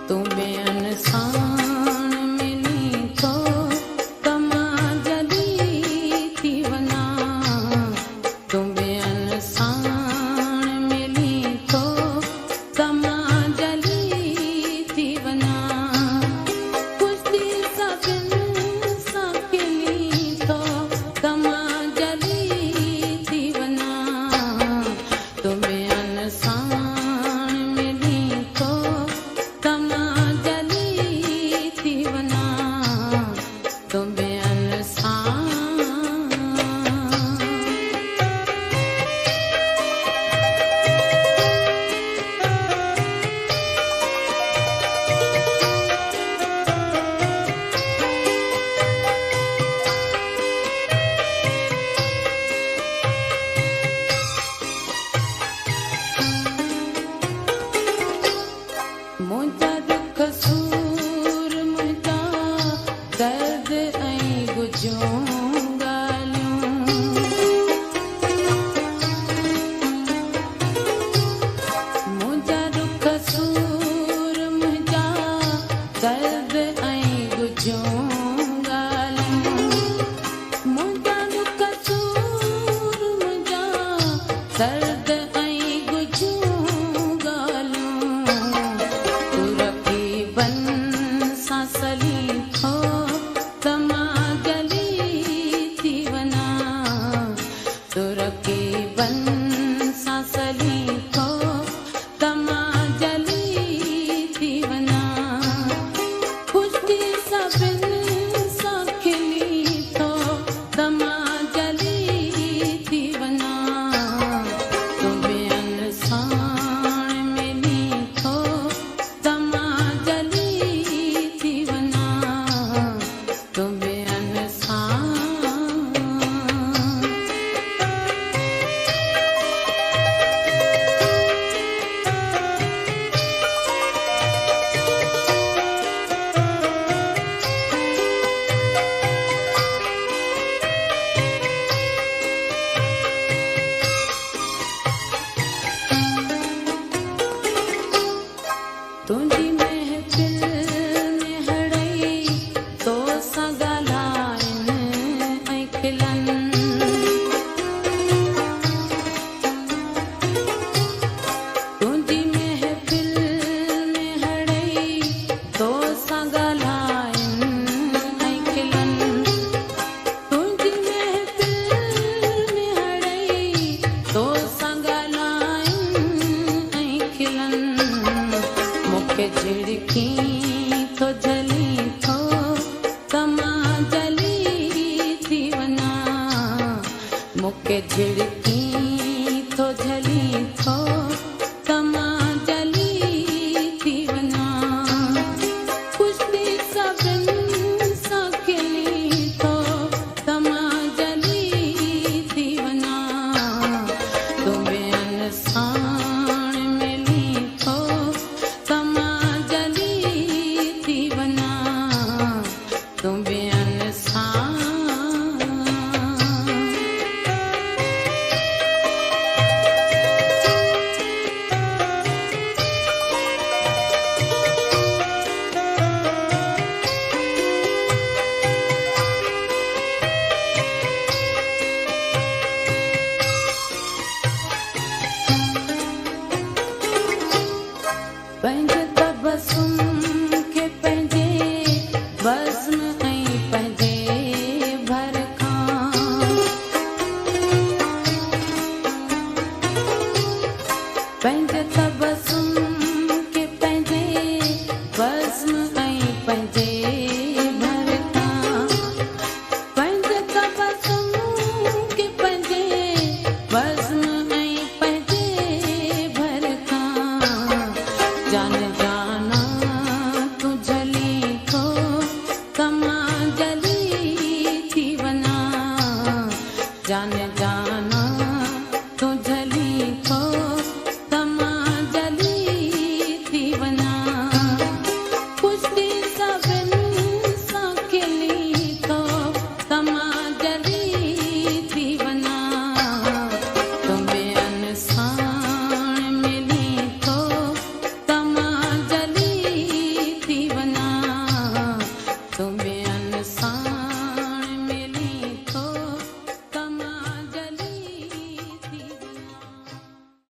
तुम्हें अनसान मिली तो तमा जली थी वना। तुम्हें अनसान मिली तो तमा जली थी वना। कुश्ती सबिन सकिली तो तमा जली थी वना। तुम्हें अनसान मिली तो तमा जली थी वना। तुम्हें अनसान। मुंहिंजा दुख सूर मुंहिंजा दर्द ऐं गुजूं ॻाल्हियूं। मुंहिंजा दुख सूर मुंहिंजा दर्द ऐं गुजूं ॻाल्हियूं। मुंहिंजा दुख सूर मुंहिंजा दर्द ऐं गुजूं सली थो तमा जली थी वना। तुरकी बन सा सली थो तमा जली थी वना। कुश्ती सबिन सां खिली थो तमा जली थी वना। तुम्हें अनसान मिली थो तमा जली थी वना। तुम्हें अनसान। तुंहिंजी महफ़िल में हड़ई तो सां ॻाल्हाइनि ऐं खिलनि। तुंहिंजी महफ़िल में हड़ई तो सां ॻाल्हाइनि ऐं खिलनि। तुंहिंजी महफ़िल में हड़ई तो सां ॻाल्हाइनि ऐं खिलनि। मूंखे झिड़की थो जली थो तमा जली थी वना। मूंखे झिड़की